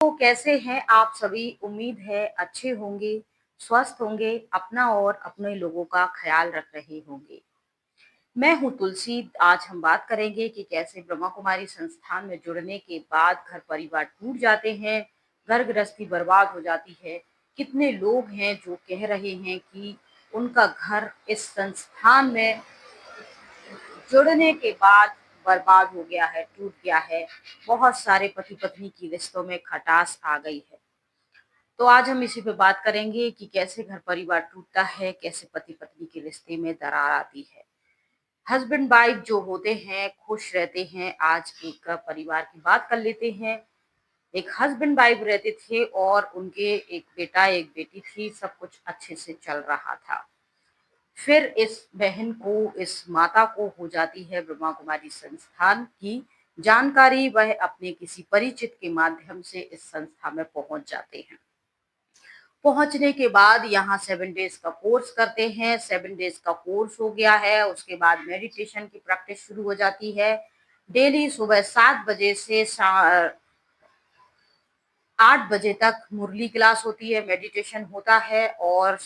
तो कैसे हैं आप सभी? उम्मीद है अच्छे होंगे, स्वस्थ होंगे, अपना और अपने लोगों का ख्याल रख रहे होंगे। मैं हूँ तुलसी। आज हम बात करेंगे कि कैसे ब्रह्मा कुमारी संस्थान में जुड़ने के बाद घर परिवार टूट जाते हैं, घर गृहस्थी बर्बाद हो जाती है। कितने लोग हैं जो कह रहे हैं कि उनका घर इस संस्थान में जुड़ने के बाद बर्बाद हो गया है, टूट गया है। बहुत सारे पति पत्नी की रिश्तों में खटास आ गई है। तो आज हम इसी पे बात करेंगे कि कैसे घर परिवार टूटता है, कैसे पति पत्नी के रिश्ते में दरार आती है। हस्बैंड वाइफ जो होते हैं खुश रहते हैं। आज एक परिवार की बात कर लेते हैं। एक हस्बैंड वाइफ रहते थे और उनके एक बेटा एक बेटी थी। सब कुछ अच्छे से चल रहा था। फिर इस बहन को, इस माता को हो जाती है ब्रह्मा कुमारी संस्थान की जानकारी। वह अपने किसी परिचित के माध्यम से इस संस्था में पहुंच जाते हैं। पहुंचने के बाद यहाँ 7 डेज का कोर्स करते हैं। 7 डेज का कोर्स हो गया है, उसके बाद मेडिटेशन की प्रैक्टिस शुरू हो जाती है। डेली सुबह 7 बजे से 8 बजे तक मुरली क्लास होती है, मेडिटेशन होता है। और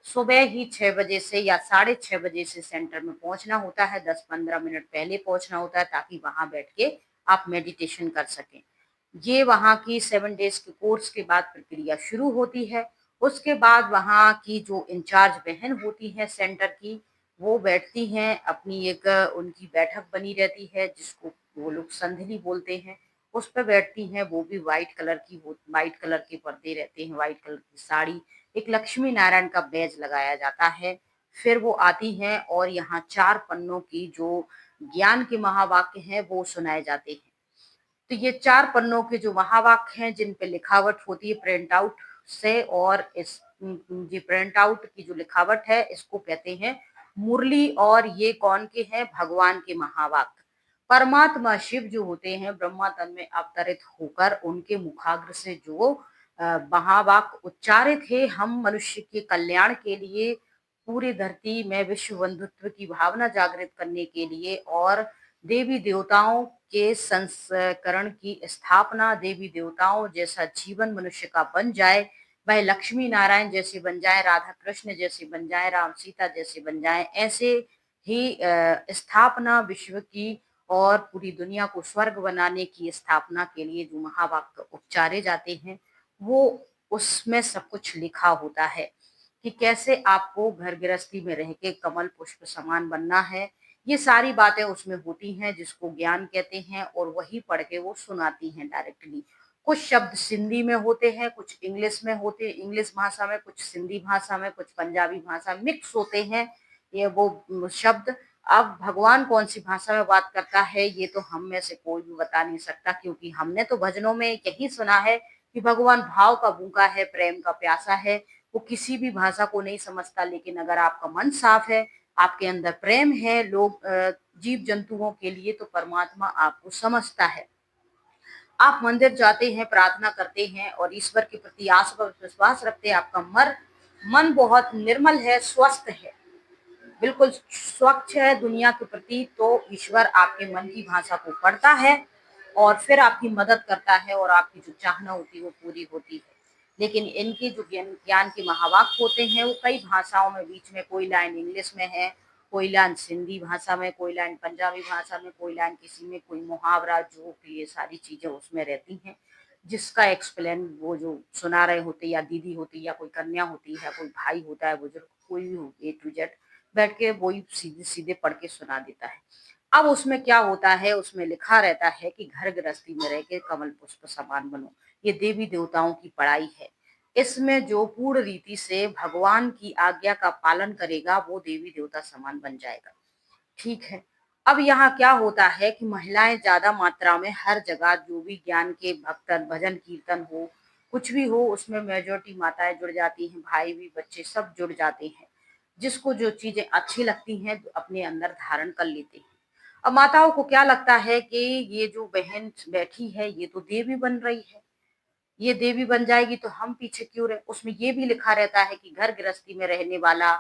सुबह ही 6 बजे से या 6:30 बजे से सेंटर में पहुंचना होता है। 10-15 मिनट पहले पहुंचना होता है ताकि वहां बैठ के आप मेडिटेशन कर सकें। ये वहाँ की 7 डेज के कोर्स के बाद प्रक्रिया शुरू होती है। उसके बाद वहाँ की जो इंचार्ज बहन होती है सेंटर की, वो बैठती हैं। अपनी एक उनकी बैठक बनी रहती है जिसको वो लोग संधिनी बोलते हैं। उस पर बैठती हैं। वो भी व्हाइट कलर के पर्दे रहते हैं, व्हाइट कलर की साड़ी। एक लक्ष्मी नारायण का बैज लगाया जाता है। फिर वो आती हैं और यहाँ 4 पन्नों की जो ज्ञान के महावाक्य हैं वो सुनाए जाते हैं। तो ये 4 पन्नों के जो महावाक्य हैं जिन पे लिखावट होती है प्रिंट आउट से, और इस ये प्रिंट आउट की जो लिखावट है इसको कहते हैं मुरली। और ये कौन के हैं? भगवान के महावाक्य। परमात्मा शिव जो होते हैं ब्रह्मा तन में अवतरित होकर उनके मुखाग्र से जो महावाक्य उच्चारित है, हम मनुष्य के कल्याण के लिए, पूरी धरती में विश्व बंधुत्व की भावना जागृत करने के लिए, और देवी देवताओं के संस्करण की स्थापना, देवी देवताओं जैसा जीवन मनुष्य का बन जाए, वह लक्ष्मी नारायण जैसे बन जाए, राधा कृष्ण जैसे बन जाए, राम सीता जैसे बन जाए, ऐसे ही स्थापना विश्व की और पूरी दुनिया को स्वर्ग बनाने की स्थापना के लिए जो महावाक्य उच्चारे जाते हैं, वो उसमें सब कुछ लिखा होता है कि कैसे आपको घर गृहस्थी में रह के कमल पुष्प समान बनना है। ये सारी बातें उसमें होती हैं जिसको ज्ञान कहते हैं, और वही पढ़ के वो सुनाती हैं डायरेक्टली। कुछ शब्द सिंधी में होते हैं, कुछ इंग्लिश में होते हैं, इंग्लिश भाषा में, कुछ सिंधी भाषा में, कुछ पंजाबी भाषा, मिक्स होते हैं ये वो शब्द। अब भगवान कौन सी भाषा में बात करता है ये तो हम में से कोई भी बता नहीं सकता, क्योंकि हमने तो भजनों में यही सुना है कि भगवान भाव का भूखा है, प्रेम का प्यासा है। वो किसी भी भाषा को नहीं समझता, लेकिन अगर आपका मन साफ है, आपके अंदर प्रेम है लोग जीव जंतुओं के लिए, तो परमात्मा आपको समझता है। आप मंदिर जाते हैं, प्रार्थना करते हैं और ईश्वर के प्रति आस्था और विश्वास रखते हैं। आपका मन बहुत निर्मल है, स्वस्थ है, बिल्कुल स्वच्छ है दुनिया के प्रति, तो ईश्वर आपके मन की भाषा को पढ़ता है और फिर आपकी मदद करता है, और आपकी जो चाहना होती है वो पूरी होती है। लेकिन इनके जो ज्ञान के महावाक्य होते हैं वो कई भाषाओं में, बीच में कोई लाइन इंग्लिश में है, कोई लाइन सिंधी भाषा में, कोई लाइन पंजाबी भाषा में, कोई लाइन किसी में, कोई मुहावरा, जो कि ये सारी चीजें उसमें रहती हैं, जिसका एक्सप्लेन वो जो सुना रहे होते, या दीदी होती, या कोई कन्या होती है, कोई भाई होता है, बुजुर्ग कोई भी हो, A to Z बैठ के वही सीधे सीधे पढ़ के सुना देता है। अब उसमें क्या होता है, उसमें लिखा रहता है कि घर गृहस्थी में रह के कमल पुष्प समान बनो। ये देवी देवताओं की पढ़ाई है। इसमें जो पूर्ण रीति से भगवान की आज्ञा का पालन करेगा वो देवी देवता समान बन जाएगा। ठीक है। अब यहाँ क्या होता है कि महिलाएं ज्यादा मात्रा में हर जगह, जो भी ज्ञान के भक्त भजन कीर्तन हो, कुछ भी हो, उसमें मेजोरिटी माताएं जुड़ जाती हैं, भाई भी, बच्चे सब जुड़ जाते हैं। जिसको जो चीजें अच्छी लगती हैं तो अपने अंदर धारण कर लेते हैं। अब माताओं को क्या लगता है कि ये जो बहन बैठी है ये तो देवी बन रही है, ये देवी बन जाएगी तो हम पीछे क्यों रहे। उसमें ये भी लिखा रहता है कि घर गृहस्थी में रहने वाला,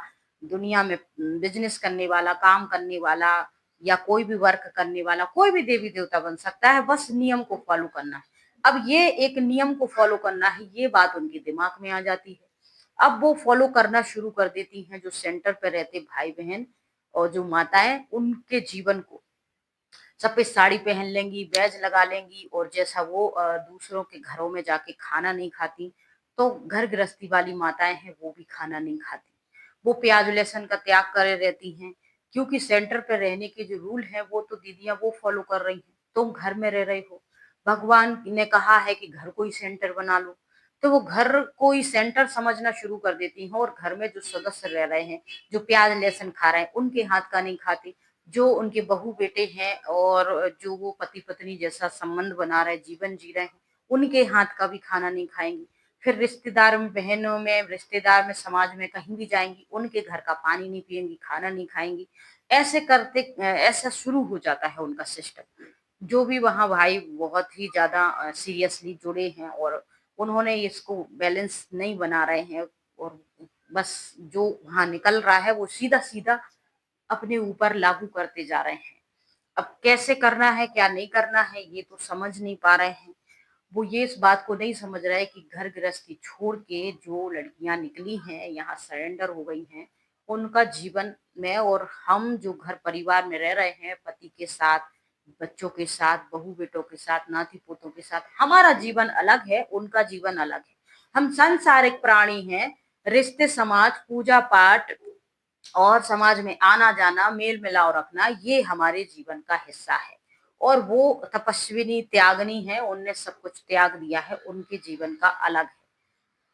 दुनिया में बिजनेस करने वाला, काम करने वाला, या कोई भी वर्क करने वाला, कोई भी देवी देवता बन सकता है, बस नियम को फॉलो करना है। अब ये एक नियम को फॉलो करना है, ये बात उनके दिमाग में आ जाती है। अब वो फॉलो करना शुरू कर देती हैं, जो सेंटर पे रहते भाई बहन और जो माताएं, उनके जीवन को सफेद साड़ी पहन लेंगी, बैज लगा लेंगी, और जैसा वो दूसरों के घरों में जाके खाना नहीं खाती, तो घर गृहस्थी वाली माताएं हैं वो भी खाना नहीं खाती। वो प्याज लहसुन का त्याग करे रहती हैं, क्योंकि सेंटर पर रहने के जो रूल है वो तो दीदियां वो फॉलो कर रही हैं। तुम घर में रह रहे हो, भगवान ने कहा है कि घर को ही सेंटर बना लो, तो वो घर को ही सेंटर समझना शुरू कर देती हैं, और घर में जो सदस्य रह रहे हैं, जो प्याज लहसुन खा रहे हैं, उनके हाथ का नहीं खाती। जो उनके बहू बेटे हैं और जो वो पति पत्नी जैसा संबंध बना रहे, जीवन जी रहे हैं, उनके हाथ का भी खाना नहीं खाएंगी। फिर रिश्तेदार में, बहनों में, रिश्तेदार में, समाज में कहीं भी जाएंगी, उनके घर का पानी नहीं पिएंगी, खाना नहीं खाएंगी। ऐसे करते ऐसा शुरू हो जाता है उनका सिस्टम। जो भी वहाँ भाई बहुत ही ज्यादा सीरियसली जुड़े हैं और उन्होंने इसको बैलेंस नहीं बना रहे हैं, और बस जो वहाँ निकल रहा है वो सीधा सीधा अपने ऊपर लागू करते जा रहे हैं। अब कैसे करना है, क्या नहीं करना है, ये तो समझ नहीं पा रहे हैं। वो ये इस बात को नहीं समझ रहे कि घर गृहस्थी छोड़ के जो लड़कियां निकली हैं, यहाँ सरेंडर हो गई हैं, उनका जीवन में, और हम जो घर परिवार में रह रहे हैं पति के साथ, बच्चों के साथ, बहू बेटों के साथ, नाती पोतों के साथ, हमारा जीवन अलग है, उनका जीवन अलग है। हम सांसारिक प्राणी हैं। रिश्ते, समाज, पूजा पाठ और समाज में आना जाना, मेल मिलाव रखना, ये हमारे जीवन का हिस्सा है। और वो तपस्विनी त्यागनी है, उनने सब कुछ त्याग दिया है, उनके जीवन का अलग है।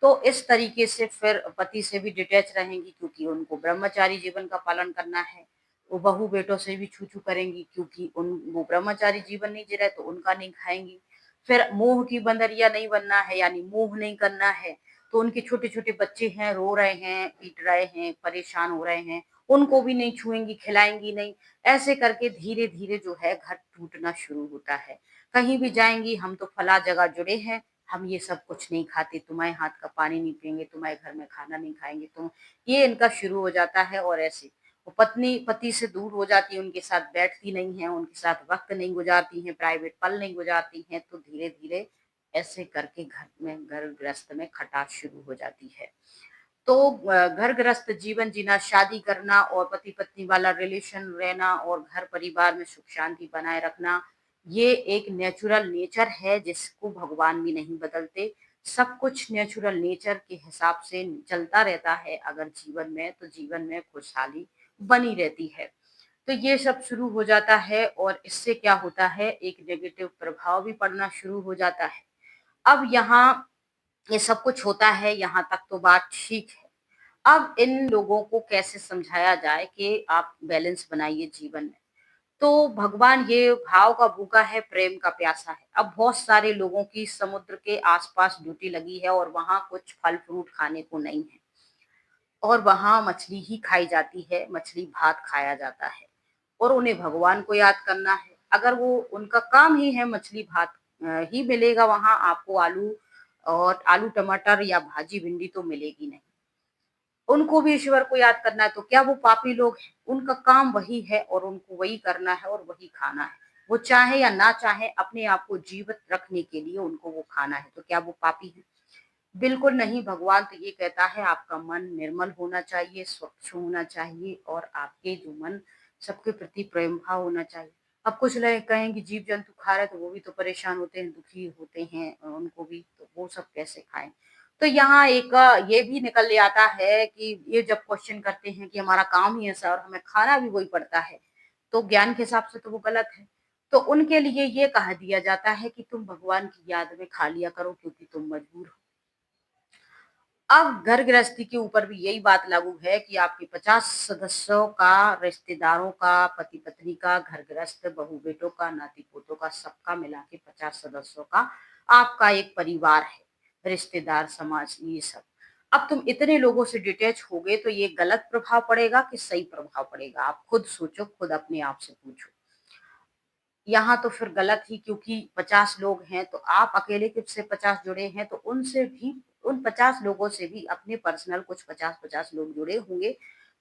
तो इस तरीके से फिर पति से भी डिटैच रहेंगी, क्योंकि उनको ब्रह्मचारी जीवन का पालन करना है। वो बहू बेटों से भी छू छू करेंगी, क्योंकि उन वो ब्रह्मचारी जीवन नहीं जी रहे, तो उनका नहीं खाएंगी। फिर मोह की बंदरिया नहीं बनना है, यानी मोह नहीं करना है। तो उनके छोटे छोटे बच्चे हैं, रो रहे हैं, पीट रहे हैं, परेशान हो रहे हैं, उनको भी नहीं छुएंगी, खिलाएंगी नहीं। ऐसे करके धीरे धीरे जो है घर टूटना शुरू होता है। कहीं भी जाएंगी, हम तो फला जगह जुड़े हैं, हम ये सब कुछ नहीं खाते, तुम्हारे हाथ का पानी नहीं पियेंगे, तुम्हारे घर में खाना नहीं खाएंगे, तुम, ये इनका शुरू हो जाता है। और ऐसे वो पत्नी पति से दूर हो जाती है, उनके साथ बैठती नहीं है, उनके साथ वक्त नहीं गुजारती है, प्राइवेट पल नहीं गुजारती है। तो धीरे धीरे ऐसे करके घर में, घर गृहस्थ में खटास शुरू हो जाती है। तो घर गृहस्थ जीवन जीना, शादी करना और पति पत्नी वाला रिलेशन रहना और घर परिवार में सुख शांति बनाए रखना, ये एक नेचुरल नेचर है जिसको भगवान भी नहीं बदलते। सब कुछ नेचुरल नेचर के हिसाब से चलता रहता है अगर जीवन में, तो जीवन में खुशहाली बनी रहती है। तो ये सब शुरू हो जाता है, और इससे क्या होता है, एक नेगेटिव प्रभाव भी पड़ना शुरू हो जाता है। अब यहाँ ये सब कुछ होता है, यहाँ तक तो बात ठीक है। अब इन लोगों को कैसे समझाया जाए कि आप बैलेंस बनाइए जीवन में। तो भगवान ये भाव का भूखा है, प्रेम का प्यासा है। अब बहुत सारे लोगों की समुद्र के आसपास ड्यूटी लगी है, और वहां कुछ फल फ्रूट खाने को नहीं है, और वहां मछली ही खाई जाती है, मछली भात खाया जाता है, और उन्हें भगवान को याद करना है। अगर वो, उनका काम ही है मछली भात ही मिलेगा वहां आपको, आलू और आलू टमाटर या भाजी भिंडी तो मिलेगी नहीं। उनको भी ईश्वर को याद करना है, तो क्या वो पापी लोग हैं? उनका काम वही है, और उनको वही करना है और वही खाना है। वो चाहे या ना चाहे, अपने आप को जीवित रखने के लिए उनको वो खाना है, तो क्या वो पापी है? बिल्कुल नहीं। भगवान तो ये कहता है आपका मन निर्मल होना चाहिए, स्वच्छ होना चाहिए, और आपके जो मन, सबके प्रति प्रेम भाव होना चाहिए। अब कुछ लोग कहेंगे जीव जंतु खा रहे तो वो भी तो परेशान होते हैं, दुखी होते हैं, उनको भी तो वो सब कैसे खाएं? तो यहाँ एक ये भी निकल आता है कि ये जब क्वेश्चन करते हैं कि हमारा काम ही ऐसा और हमें खाना भी वही पड़ता है, तो ज्ञान के हिसाब से तो वो गलत है। तो उनके लिए ये कहा दिया जाता है कि तुम भगवान की याद में खा लिया करो, क्योंकि तुम मजबूर हो। अब घर गृहस्थी के ऊपर भी यही बात लागू है कि आपके 50 सदस्यों का, रिश्तेदारों का, पति पत्नी का, घर गृहस्थ, बहू बेटों का, नाती पोतों का, सबका मिला के 50 सदस्यों का आपका एक परिवार है। रिश्तेदार, समाज, ये सब। अब तुम इतने लोगों से डिटैच हो गए, तो ये गलत प्रभाव पड़ेगा कि सही प्रभाव पड़ेगा? आप खुद सोचो, खुद अपने आप से पूछो। यहाँ तो फिर गलत ही, क्योंकि 50 लोग हैं, तो आप अकेले किस से 50 जुड़े हैं, तो उनसे भी, उन 50 लोगों से भी अपने पर्सनल कुछ 50-50 लोग जुड़े होंगे।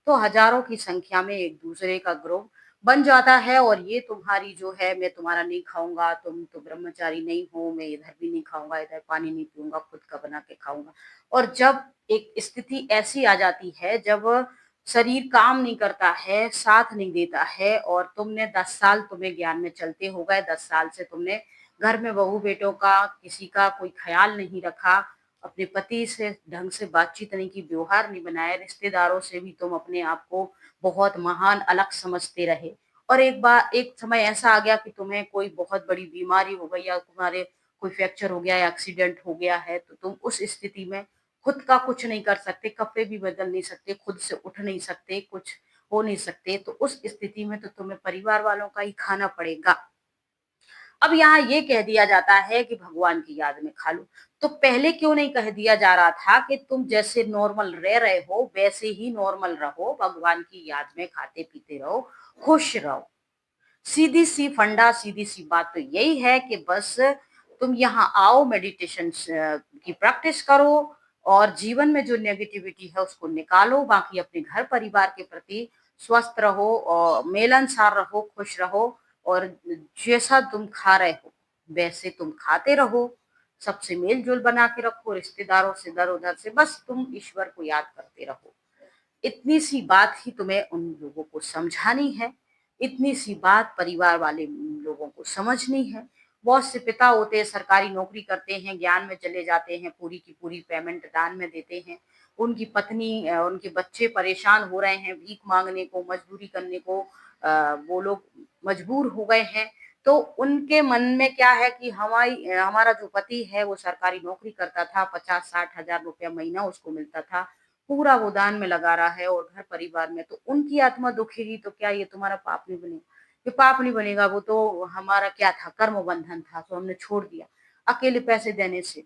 तो हजारों की संख्या में एक दूसरे का ग्रुप, बन जाता है। और ये तुम्हारी जो है, मैं तुम्हारा नहीं खाऊंगा, तुम तो ब्रह्मचारी नहीं हो, मैं इधर भी नहीं खाऊंगा, इधर पानी नहीं पीऊंगा, खुद का बना के खाऊंगा। और जब एक स्थिति ऐसी आ जाती है जब शरीर काम नहीं करता है, साथ नहीं देता है, और तुमने 10 साल तुम्हें ज्ञान में चलते हो गए, 10 साल से तुमने घर में बहू बेटों का किसी का कोई ख्याल नहीं रखा, अपने पति से ढंग से बातचीत नहीं की, व्यवहार नहीं बनाया, रिश्तेदारों से भी तुम अपने आप को बहुत महान अलग समझते रहे। और एक बार एक समय ऐसा आ गया कि तुम्हें कोई बहुत बड़ी बीमारी हो गई, या तुम्हारे कोई फ्रैक्चर हो गया या एक्सीडेंट हो गया है, तो तुम उस स्थिति में खुद का कुछ नहीं कर सकते, कपड़े भी बदल नहीं सकते, खुद से उठ नहीं सकते, कुछ हो नहीं सकते। तो उस स्थिति में तो तुम्हें परिवार वालों का ही खाना पड़ेगा। अब यहाँ ये कह दिया जाता है कि भगवान की याद में खा लो। तो पहले क्यों नहीं कह दिया जा रहा था कि तुम जैसे नॉर्मल रह रहे हो वैसे ही नॉर्मल रहो, भगवान की याद में खाते पीते रहो, खुश रहो। सीधी सी फंडा, सीधी सी बात तो यही है कि बस तुम यहाँ आओ, मेडिटेशन की प्रैक्टिस करो, और जीवन में जो नेगेटिविटी है उसको निकालो। बाकी अपने घर परिवार के प्रति स्वस्थ रहो और मिलनसार रहो, खुश रहो, और जैसा तुम खा रहे हो वैसे तुम खाते रहो। सबसे मेल जोल बना के रखो, रिश्तेदारों से इधर उधर से बस तुम ईश्वर को याद करते रहो। इतनी सी बात ही तुम्हें उन लोगों को समझानी है, इतनी सी बात परिवार वाले लोगों को समझनी है। बहुत से पिता होते हैं, सरकारी नौकरी करते हैं, ज्ञान में चले जाते हैं, पूरी की पूरी पेमेंट दान में देते हैं, उनकी पत्नी उनके बच्चे परेशान हो रहे हैं, भीख मांगने को, मजदूरी करने को वो लोग मजबूर हो गए हैं। तो उनके मन में क्या है कि हमारा जो पति है वो सरकारी नौकरी करता था, 50-60 हजार रुपया महीना उसको मिलता था, पूरा वो दान में लगा रहा है और घर परिवार में, तो उनकी आत्मा दुखेगी। तो क्या ये तुम्हारा पाप नहीं बनेगा? ये पाप नहीं बनेगा, वो तो हमारा क्या था, कर्म बंधन था, तो हमने छोड़ दिया अकेले पैसे देने से।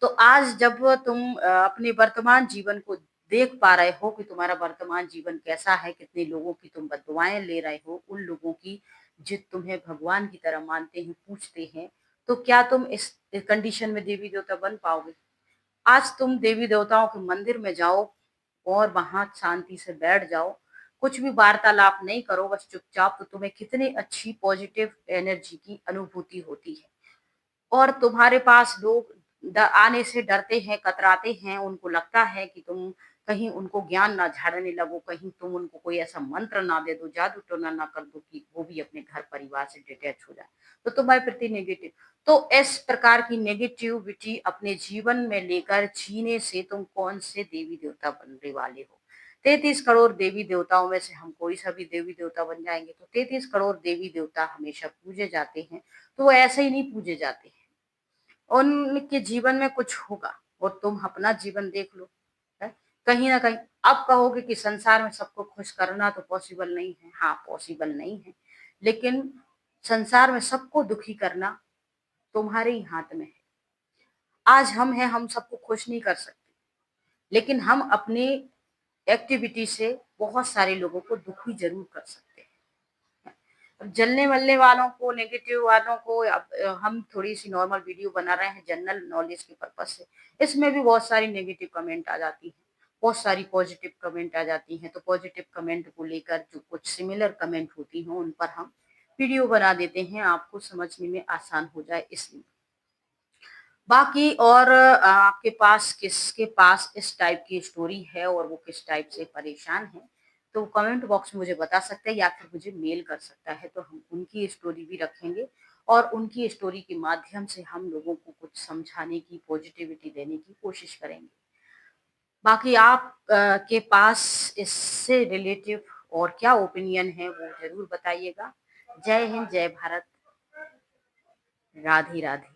तो आज जब तुम अपने वर्तमान जीवन को देख पा रहे हो कि तुम्हारा वर्तमान जीवन कैसा है, कितने लोगों की तुम बददुआएं ले रहे हो, उन लोगों की जो तुम्हें भगवान की तरह मानते हैं, पूछते हैं, तो क्या तुम इस कंडीशन में देवी देवता बन पाओगे? आज तुम देवी देवताओं के मंदिर में जाओ और वहां शांति से बैठ जाओ, कुछ भी वार्तालाप नहीं करो, बस चुपचाप, तो तुम्हें कितनी अच्छी पॉजिटिव एनर्जी की अनुभूति होती है। और तुम्हारे पास लोग आने से डरते हैं, कतराते हैं, उनको लगता है कि तुम कहीं उनको ज्ञान ना झाड़ने लगो, कहीं तुम उनको कोई ऐसा मंत्र ना दे दो, जादू टोना ना कर दो कि वो भी अपने घर परिवार से डिटैच हो जाए, तो तुम्हारे प्रति नेगेटिव। तो इस प्रकार की नेगेटिविटी अपने जीवन में लेकर जीने से तुम कौन से देवी देवता बनने वाले हो? 33 करोड़ देवी देवताओं में से हम कोई सा भी देवी देवता बन जाएंगे? तो 33 करोड़ देवी देवता हमेशा पूजे जाते हैं, तो वो ऐसे ही नहीं पूजे जाते हैं, उनके जीवन में कुछ होगा। और तुम अपना जीवन देख लो, है? कहीं ना कहीं आप कहोगे कि संसार में सबको खुश करना तो पॉसिबल नहीं है। हाँ, पॉसिबल नहीं है, लेकिन संसार में सबको दुखी करना तुम्हारे ही हाथ में है। आज हम हैं, हम सबको खुश नहीं कर सकते, लेकिन हम अपनी एक्टिविटी से बहुत सारे लोगों को दुखी जरूर कर सकते हैं। अब जलने मलने वालों को, नेगेटिव वालों को, अब हम थोड़ी सी नॉर्मल वीडियो बना रहे हैं जनरल नॉलेज के पर्पज से, इसमें भी बहुत सारी नेगेटिव कमेंट आ जाती है, बहुत सारी पॉजिटिव कमेंट आ जाती हैं। तो पॉजिटिव कमेंट को लेकर जो कुछ सिमिलर कमेंट होती हैं उन पर हम वीडियो बना देते हैं, आपको समझने में आसान हो जाए इसलिए। बाकी और आपके पास किसके पास इस टाइप की स्टोरी है और वो किस टाइप से परेशान है, तो कमेंट बॉक्स में मुझे बता सकते हैं, या फिर मुझे मेल कर सकता है, तो हम उनकी स्टोरी भी रखेंगे और उनकी स्टोरी के माध्यम से हम लोगों को कुछ समझाने की, पॉजिटिविटी देने की कोशिश करेंगे। बाकी आप के पास इससे रिलेटिव और क्या ओपिनियन है वो जरूर बताइएगा। जय हिंद, जय भारत, राधे राधे।